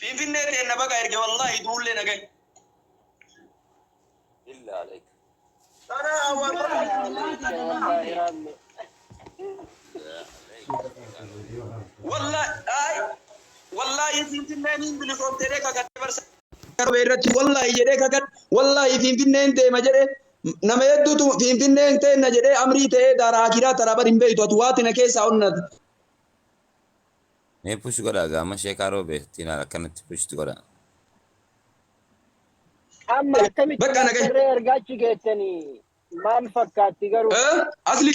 في النهاية أنا بقى يرجع والله يقول لنا جاي إلا عليك أنا والله أي والله في النهاية من اللي قلت لك كتبرس والله يجري كذا والله في النهاية أنت ما جري نما يدو في النهاية أنت نجري أمري تدار آخرة ترى بدين بيتو تواتنا كيس أوناد مي push goda ga ma shekaro be tina kanatti push goda أما كمية بقى أنا جاي الكرير قاتش جيتني ما نفكات تقرو أصلي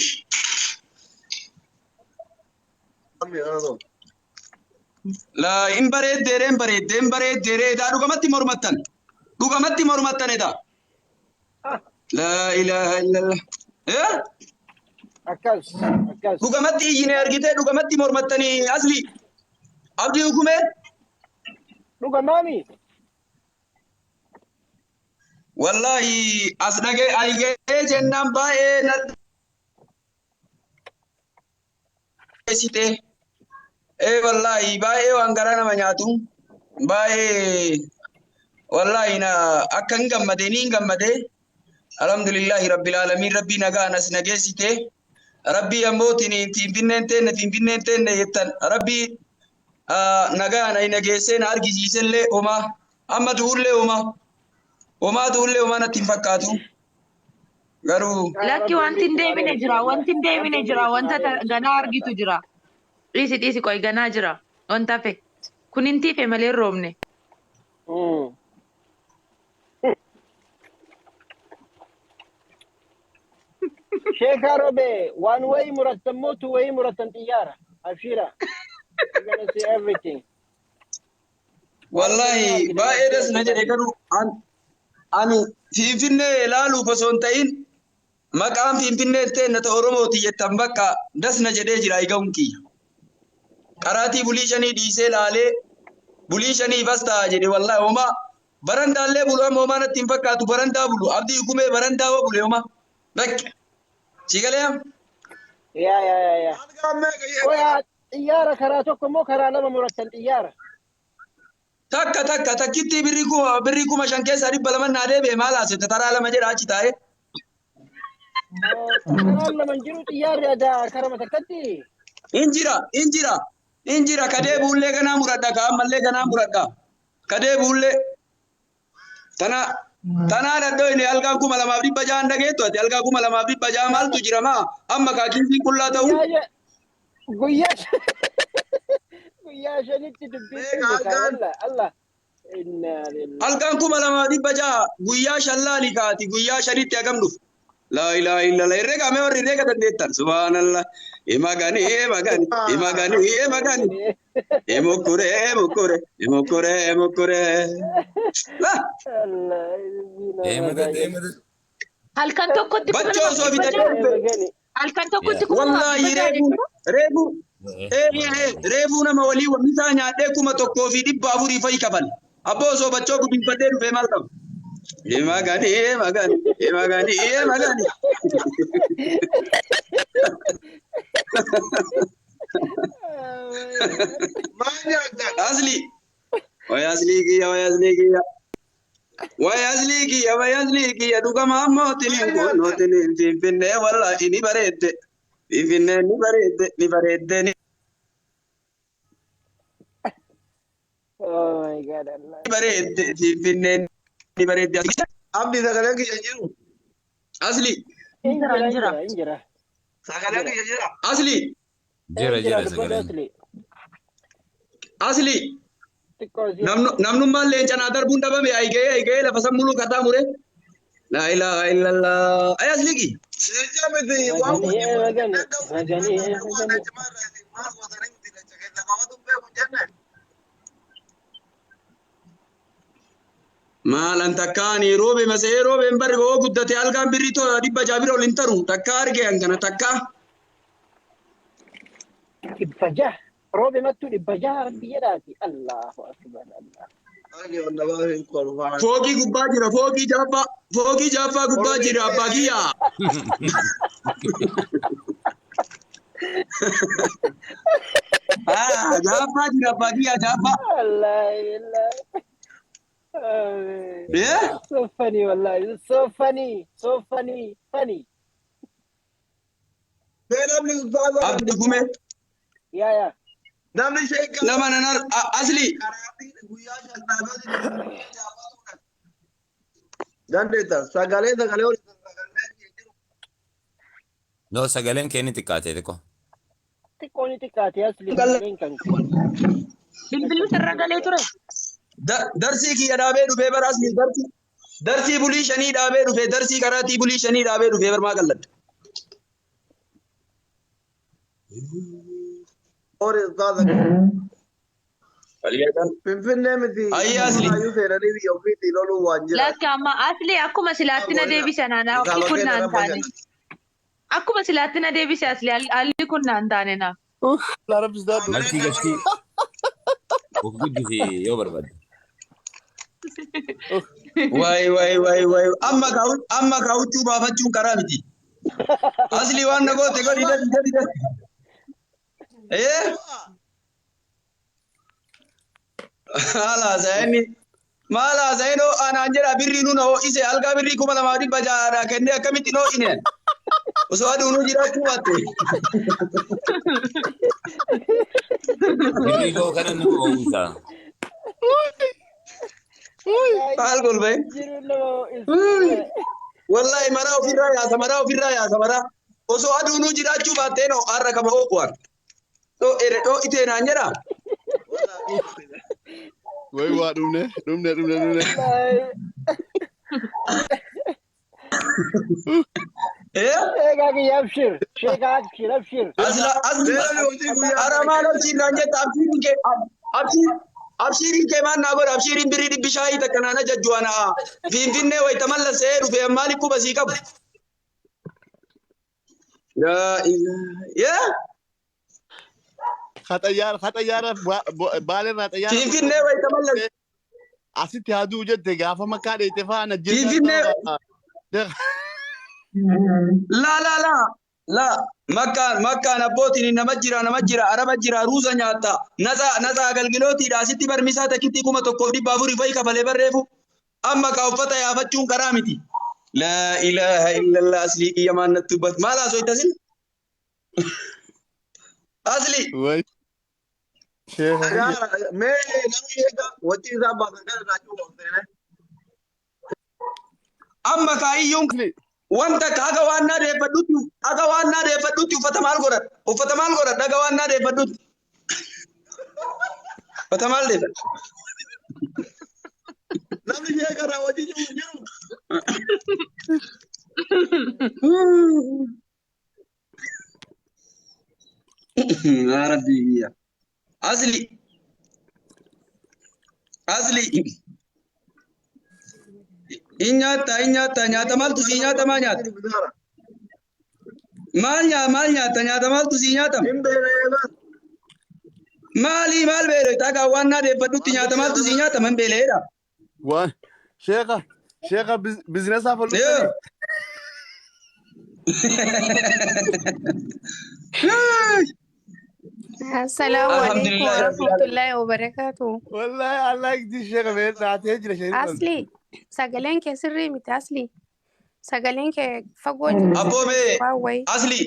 لا إن بريد ديرين دا دوغامتي مرمتن دا لا إله إلا الله إيه أكلت دوغامتي يجيني أرجيتي دوغامتي مرمتني أصلي أبدي حكومة لوكا مامي والله أصدق أيجي جنام باي نسيته إيه والله باي وانغرانا منياتو باي والله إنا أكن جمدني جمده الحمد لله رب العالمين ربي نجا ناس نجسيته ربي يموتني في بنتين يتن ربي نجا أنا نجسين أرجع جيسلة وما أما تقول له وما تقول له وما نتفكاتو غرو لكن وانتين دايما نجرا وانت غنا أرجيتو جرا إيسي كوي غنا جرا وانت في كنتي في ملير رومني شيخ عربي وان واي مرتب موت واي مرتب طيارة أبشرة you're gonna see everything والله بايدس نجد غرو أن في فيني لالو بسونتين مقام في فيني تين تورموتي يتمبكا دس نجد جراي غونكي قراتي بوليشني ديسه لالي بوليشني بستا جدي والله وما برندا لي بولو موما نتفكاتو برندا بولو عبدي حكومه برندا وبولو وما بك شيغليام يا ويا طيارة كراتوكم مو كرا لما مرتب طيارة تكا تكيتي بريكو مشان كيس ريب بلمن نادي بمالا ستترى لما جرا تاي كرا لما نجرو طيارة دا كرا متكتي انجرا كده بوله كنا مردا كام ملله كنا مردا كده بوله تنا ردو ini alga ku malam abdi bajan dage to alga ku malam abdi bajan mal tu jirama amma ka kin kulla ta u قياش قياش انت تبي الله إنا لله alga ku malam abdi baja guya shalla likati guya sharit ya gamdu la ilaha illallah irrega me war irrega dandetan subhanallah imagani emokure la هل كان توكل baccio so vidare هل كان توكل wallahi rebu nama wali wa misanya de kuma tokko fi dibba buri fai kafal abbo so bacco ku bin fade be mal kam imagani asli ويزليكي يا دوغا ماموتني كونوتني فيني والله اني بريد فيني ني oh my god Allah بريد فيني ني بريد عبدي سغلك يجيرو اصلي انجرا سغلك يجيرو اصلي جرا سغلك اصلي namnu malle chana dar bunda ba me ai gay la fasam mulu kata mure la ilaha illallah ay asligi sejamete wa malan takani robe mase robe embar go guddate algan birito dibba jabiro lintaru takkar ge angana takka ibajah روبي ماتو ibajah ربي يداتي الله أكبر الله fogi gubba jira fogi jaffa gubba jira bagiya Jaaffaa jira baadiyyaa jaaffaa. والله والله so funny والله so funny so funny funny Abdi gume. يا Nama nanar asli. No, sagaleen kee ni xiqqaate xiqqoo. تكوني تكاتي أصلي كان كان Bilbilli sirragalee ture. Darsii kiyya dhaabee dhufee bara asli darsii. Darsii bulii shanii dhaabee dhufee darsii karaatii bulii shanii dhaabee dhufee bar maa qalladde. Ayyi asli. Lakki amma asli akkuma silaatti na deebisan ana akki kun naan taane. Akkuma silaatti na deebise asli alli kun naan taane na. Martii gastii. Of guddisi yoo barbaadde. Waay. Amma kaawuchuu baafachuun karaa miti. Asli waan na goote godhi dadi. Maala sayno anaan jedha birrii nu noo ise algaa birrii 2,200 kennee akkamitti noo ine. Osoo aduu nu jiraachuu baatte. Birrii koo kana nu oomisa. Maal golbe? Wallahi maraa ofirraa yaasa. Osoo aduu nu jiraachuu baatte noo har'a kama oo'uwan. Dhoo itee naan jedha. Wai wa dumne. شيخ أبشر Asli aramaan abshiin naan jetta abshiiriin kee maan naa godha abshiiriin birrii dhibbi shaayii takka naan ajajju ana Finfinnee wayita mallasee dhufe maaliif quba sii qabu. Khaxayyaara baalerraa xayyaara. Finfinnee wayita mallasee. Asitti haduu jette gaafa makkaa dheete faana Finfinnee. La makkaan abbootiin nama jira araba jira ruusa nyaatta nasa agalgilootiidha asitti barmisaa takkitti 1,400 fa'i kafalee barreefu amma ka uffata yaafachuun karaa miti. La ilaha illallah asli kiyya maannatti dubbatu maal haasoo itti asin? Asli. Wai. Amma kaa'iyyuun wanta haga waan naa deeffadhutti uffata maal godhadha? Haga waan naa deeffadhutti. Uffata maal deeffadha? Namni ishee karaa hojii jiru. Yaa Rabbii biyya. Asli. Inyaata nyaata maaltu si nyaata maa nyaata? Maal nyaata nyaata maaltu si nyaata? Maal beeloo tagaa waan naa deeffadhutti nyaata maaltu si nyaata man beeleedha. Waan sheekha bizinesaa follow. السلام عليكم ورحمة الله وبركاته. والله الله يجزي الشيخ بيت ساعتين جل شيء. أصلي سجلين كسري مت أصلي سجلين كفقوج. أبو بي أصلي.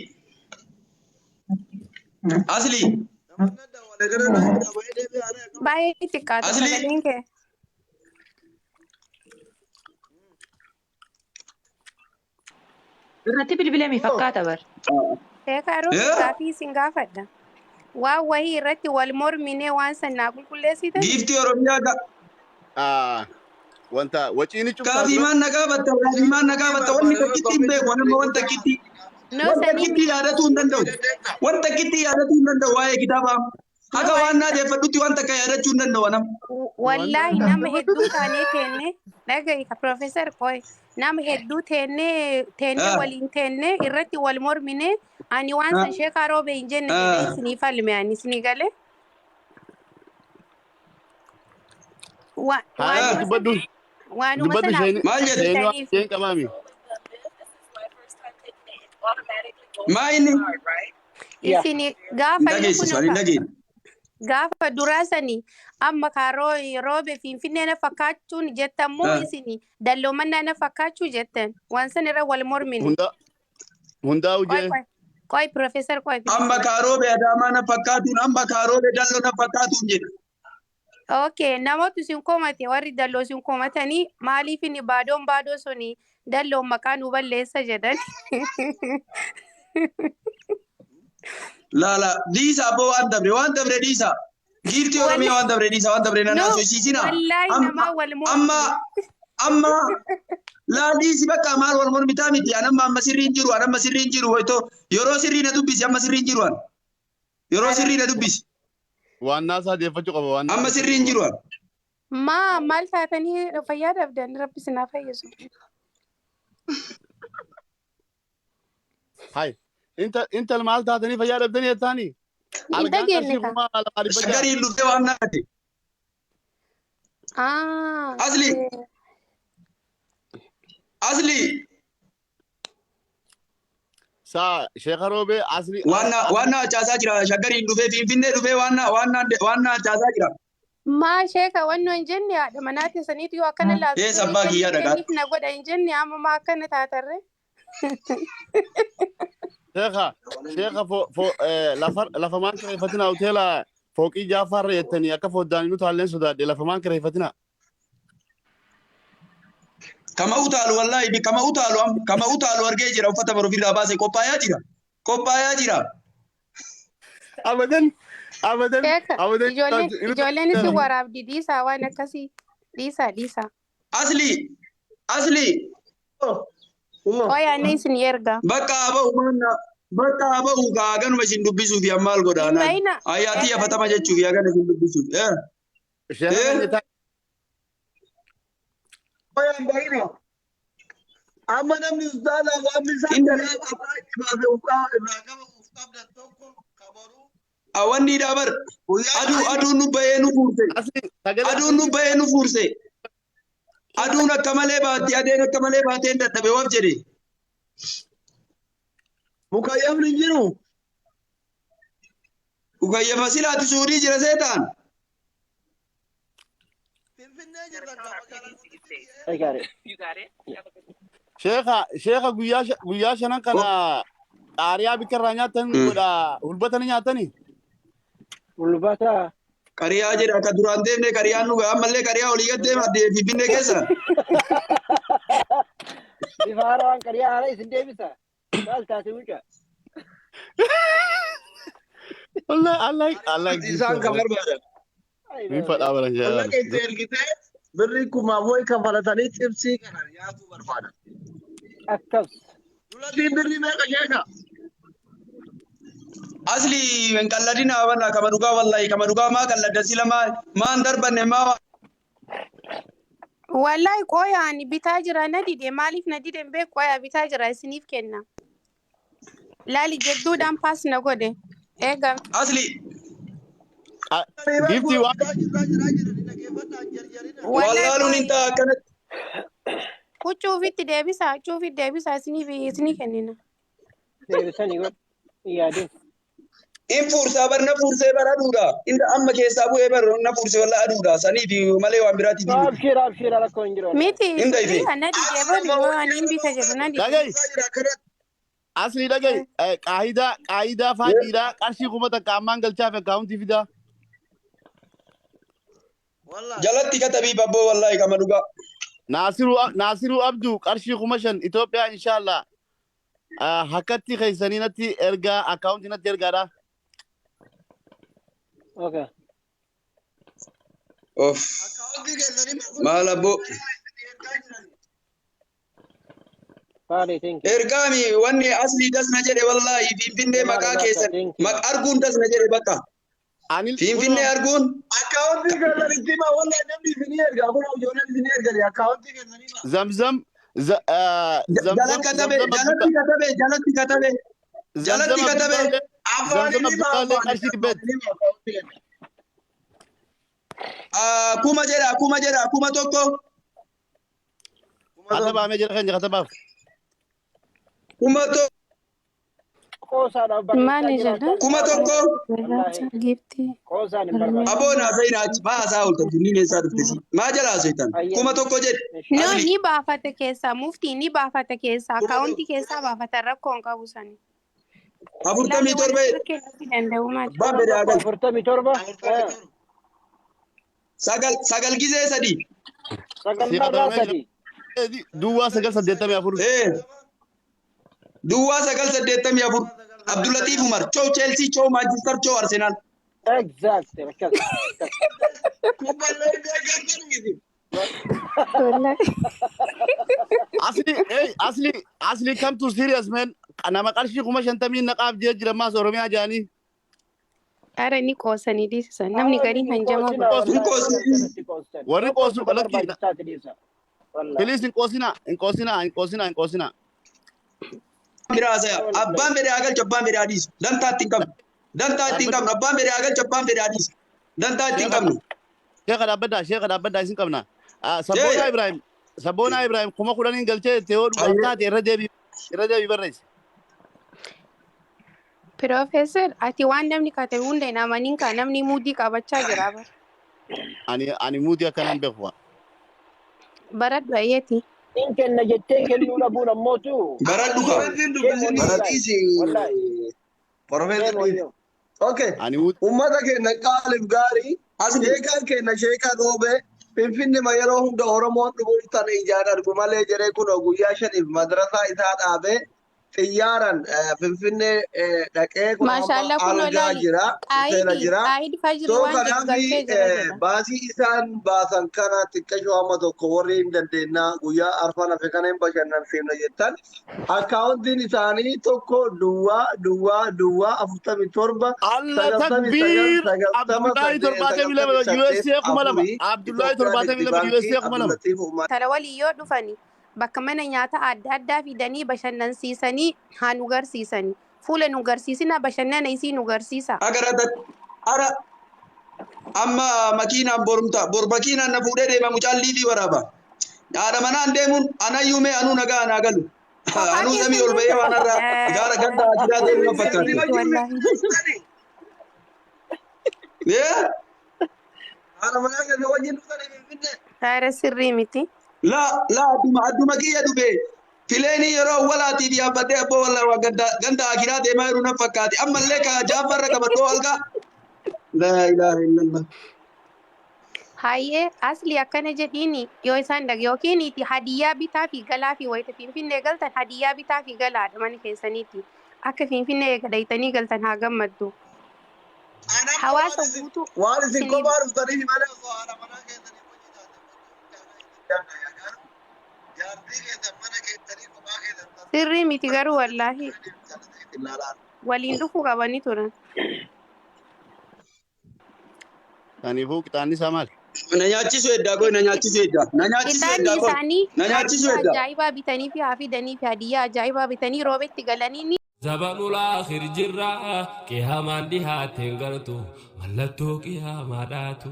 باي تكات سجلين ك. Irratti bilbilamee fakkaata bar. Teekaaru kaafi singaafadha. Waa wahii irratti wal mormine waan sanaa qulqulleessite. Giiftii Oromiyaa wanta waciini cuftaa. Kaafii maan nagaa batta wanni takkitti hin beeku nama wanta takkitti. Wanta takkitti yaadatuu hin danda'u waa'ee kitaabaa. Haga waan naa deeffadhutti waan takka yaadachuu hin danda'u nama. Wallaahi nama hedduu taanee teenne dhaga'i ka Profeesar Qoy nama hedduu teenne waliin teenne irratti wal mormine ani waan san sheekaa roobee hin jenne jedhee isinii falme ani isinii galee. Waanuma sana maal jedhe? Sheen qabaami. Maa inni? Isinii gaafa inni kun gaafa duraasanii amma kaaroo roobe finfinnee na fakkaachuun jettan moo isinii dalloomannaa na fakkaachuu jettan waan san irra wal mormine. Hundaa ujee. Qoy Profeesar qoy. Amma kaaroobe adaamaa na fakkaatuun amma kaaroobe dalloo na fakkaatuun jedha. Okay, namoota isin komate warri dalloo isin komatanii maaliif inni baadoo suni dalloo maqaa nu balleessa jedhan. Lala diisa abbo waan dabre diisa. Giifti Oromiyaa waan dabre na naasosiisina. Wallaahi namaa wal mormi. Amma la diisi bakka maal wal mormitaa miti amma sirriin jiru wayto yeroo sirrii na dubbisi amma sirriin jiru an. Yeroo sirrii na dubbisi. Waan naasaa deeffachuu qaba waan. Amma sirriin jiru an. Maal taatanii fayyaa dhabdan rabbi sinaa fayyisu. Hai. Intal maal taatanii fayyaa dhabdanii jettaanii? Inta geenne ka. Shagariin dhufee waan naate. Asli. Saa Sheekha Roobee asli. Waan caasaa jira shagariin dhufee finfinnee dhufee waan caasaa jira. Maa Sheekha wanno hin jenne haadha manaatti saniitu yoo akkana laatu. Sabbaa kiyyaa dhagaa. Na godha hin jenne amma maa akkana taatarre. Sheekha lafa maan kireeffatina hoteela fooqii Jaafaarra jettanii akka foddaan nu taalleen sodaadhe lafa maan kireeffatina. Kama utaalu wallahi kama utaalu argee jira uffata barofirraa baasee qophaayaa jira. Abadan. Ijoolleen isin waraabdi dhiisaa waan akkasii dhiisaa. Asli. Oyaanne isin erga. Bakka abahu ganuma isin dubbisuuf maal godhaanaan. Ayyaatii afatama jechuuf gana isin dubbisuuf. Oyaan baay'ina. Amma namni ustaadhaa waan isaa Awanni dabar aduun nu bahee nu fuurse. Aduun akka malee baatti adeen akka malee baateen dadhabe waaf jedhe. Mukayyafni hin jiru. Mukayyafa silaatu suurii jira seetaan. Sheekha guyyaa shanan kana xaariyaa bikarraa nyaatan godha hulbatanii nyaatanii. Hulbata. Qariyaa jedha akka duraan deemne qariyaan nu ammallee qariyaa olii gad deema finfinnee keessa. Bifa haaraan qariyaa haala isin deebisa. Maal taate mucaa? Allah isaan kan barbaadan. Min fadhaa baran jaalladha. Allah keessa ergitee birri kumaa moo'i kan falatanii cibsii kanan nyaatuu barbaadan. Akkas. Dulatiin birri meeqa sheeka? Asli qalladina wanna kama dhugaa wallahi kama dhugaa maa qalladda sila maan darbanne maa. Wallahi qoyaani bitaa jira na dide maaliif na dide mbee qoyaa bitaa jira isiniif kenna. Laali jedduudhaan paas na godhe. Eega. Asli. Gifti waan. Wallaaluun hin ta'a akkanatti. Cuufitti deebisa isinii kennina. Deebisanii godhe. Yaadin. In fuursaa bar na fuursee bar aduudha. Inda amma keessaa bu'ee bar na fuursee walla aduudha. Saniif malee waan biraatiif. Abshira rakkoo hin jiru. Miti. Na dide bari waan hin bita jedhu na dide. Asli dhagahi qaayidaa faadhiidhaa qarshii kuma takka ammaan galchaaf akkaawuntii fidaa. Jalatti katabii babboo wallahi kama dhugaa. Naasiruu Abduu qarshii kuma 5 Itoophiyaa inshallah. Hakkatti keessanii natti ergaa akkaawuntii natti ergaadha. Okay. Of. Maal abboo. Ergaami wanni asli dasna jedhe wallahi finfinnee maqaa keessan arguun dasna jedhe bakka. Finfinnee arguun. Akkaawuntii keessan itti hima wallahi namni isinii erga kun ijoolleen isinii ergani akkaawuntii keessan hima. Zamzam. Jalatti katabe. Kuma tokko. Katabaame jira kan katabaaf. Kuma tokko. قوسان ماني جدا كما توكو والله جبتي قوسان برباد أبونا زينا ما أساول تدنين صار تسي ما جلا سيتان أيه كما توكو جد No, أصلي ni baafata keessa muftii ni baafata keessa كما تو akaawuntii keessaa baafata rakkoon qabu sani. أبورتامي Silaallee waan توربي akka kennuu danda'u maali? أبان بدي توربة أقل فرتمي توربة ساقل جزء سدي سقل شيخ مرة الرومي سدي دوا سجل سديتم يا فور إيه دوا ساقل سديتم يا فور عبد اللطيف عمر شو تشيلسي شو مانشستر شو أرسنال اكزاكت ركزت Wallahi. اصلي come to serious man. انا ما قالش كما شنتمين نقاب دي جرا ما سورمي اجاني Ara ni qoosanii dhiisisan namni gariin hanjama godha. وري قوسو بلكي والله بليز انقوسنا Mirasa abbaan fedhe agal cabbaan fedhe adiis dantaa ittiin qabnu dantaa ittiin qabnu abbaan fedhe agal cabbaan fedhe adiis dantaa ittiin qabnu شيخ دابدا اسين قبنا سبونا ابراهيم كما خدانين قلتي تيود وقتات الردي بريس Profeesar ati waan namni katabe hunda hin amanin ka namni muudii qabachaa jira bara. اني مودي كان بخوا Baradhu ayyeeti. إن كنا جتين كلنا أبونا موتو baradhu qaba Professor Okay. اني مود Ummata keenya qaaliif gaarii sheekaan keenya sheekaa dhoobee Finfinne yeroo hunda Oromoon dhufuutan ijaan argu malee jedhee kun guyyaa shaniif madrasaa isaa dhaabee xiyyaaran Finfinne dhaqee kun Maashaallah kun algaa olaali. jira hoteela jira. Qaayidi fajri So waan kanaaf galchee jira jedha. baasii isaan baasan kana xiqqashoo amma tokko warri hin dandeenyaa guyyaa arfan hafe kana hin bashannansiifna jettan akkaawuntiin isaanii tokko duwwaa 47 الله تكبير عبد الله ترباتي بلا يو اس اي كمالما عبد الله ترباتي بلا يو اس اي كمالما Tara walii yoo dhufani bakka mana nyaata adda addaa fidanii bashannansiisanii haa nu garsiisanii. Fuula nu garsiisina bashannana isii nu garsiisa. agarata ara amma makiinaan borumta bor makiinaan na fuudhee deema mucaalli fi waraaba haadha manaan deemuun anayyuu mee anuu nagaa anaa galu anuu samii ol ba'ee waan irraa gaara ganda achiraa deemu na fakkaate Wallahi. Haala manaa keessa wajjin dhufanii Finfinne. Taara sirrii miti. la adduma kiyya dhube fileenii yeroo awwalaatii fi yaabbatee abboo walla ganda akiraa deemaa jiru na fakkaate ammallee ka jaaffarra qabattoo algaa laa ilaaha illallah Hayyee asli akkana jedhiini yoo isaan dhag yookiin itti hadiyyaa bitaa fi galaa fi wayita Finfinnee galtan hadiyyaa bitaa fi galaadha mana keessaniiti. Akka Finfinnee gadaytanii galtan haa gammaddu. Hawaasa guutuu Waan isin isinii kophaa dhuftaniif malee osoo haala manaa keessanii wajjin taatan jaartii keessan mana keessanii kophaa keessan sirrii miti garuu wallaahi waliin dhufuu qabanii turan. يعني فوق تاني سامال na nyaachisu eddaa goy na nyaachisu eddaa na nyaachisu Ixaanni eddaa goy isaanii na nyaachisu hadiyyaa eddaa ajaa'ibaa bitanii fi haa fidanii fi hadiyyaa ajaa'ibaa bitanii roobetti galanii ni زبان الآخر جرا قيامان دي هاتين غلطو ملتو قياما داتو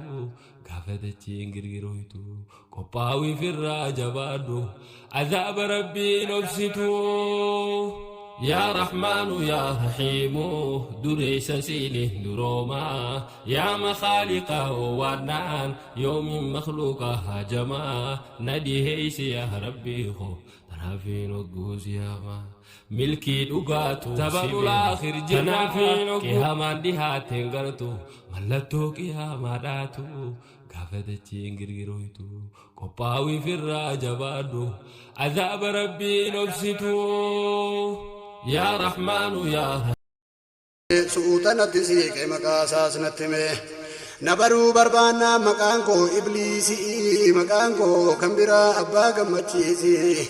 قافة تشينغرغرويتو قباوي في الراجبادو عذاب ربي نفسيتو يا رحمن يا رحيم دريس سيني دروما يا مخالقه وانان يوم مخلوقه هجما ندي هيس يا ربي خو ترافين وقوز يا ما ملكي دغاتو سبب الاخر جنافين قيامان دي هاتين غلطو ملتو قياما داتو قافدتي انغرغرويتو قباوي في الراجبادو عذاب ربي نفسيتو يا رحمن يا سؤتنا تسيك مقاساس نتمه نبرو بربانا مكانكو إبليسي مكانكو كمبرا أبا قمتشيسي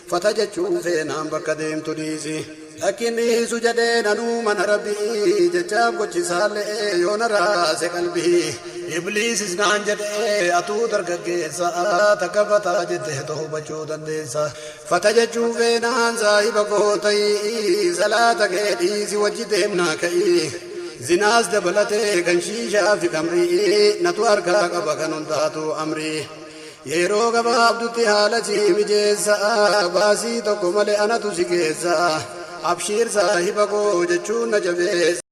فتجتشو فينا بكديم تديسي لكني سجدين أنو من ربي جتاب قد سالي يون راس قلبي إبليس اسنان جدي أتو درققيسا تكفتا جده توبچو دنديسا فتججو فينان زايب قوتي صلاة كيديسي وجدهم ناكي زناز دبلته كنشيشا في كمري نتو أركا قبا كننداتو أمري yeroo gabaabdutti haala siimi jeessa baasii tokko malee anatu si keessa abshiir saahiba koo jechuun na jabeessa.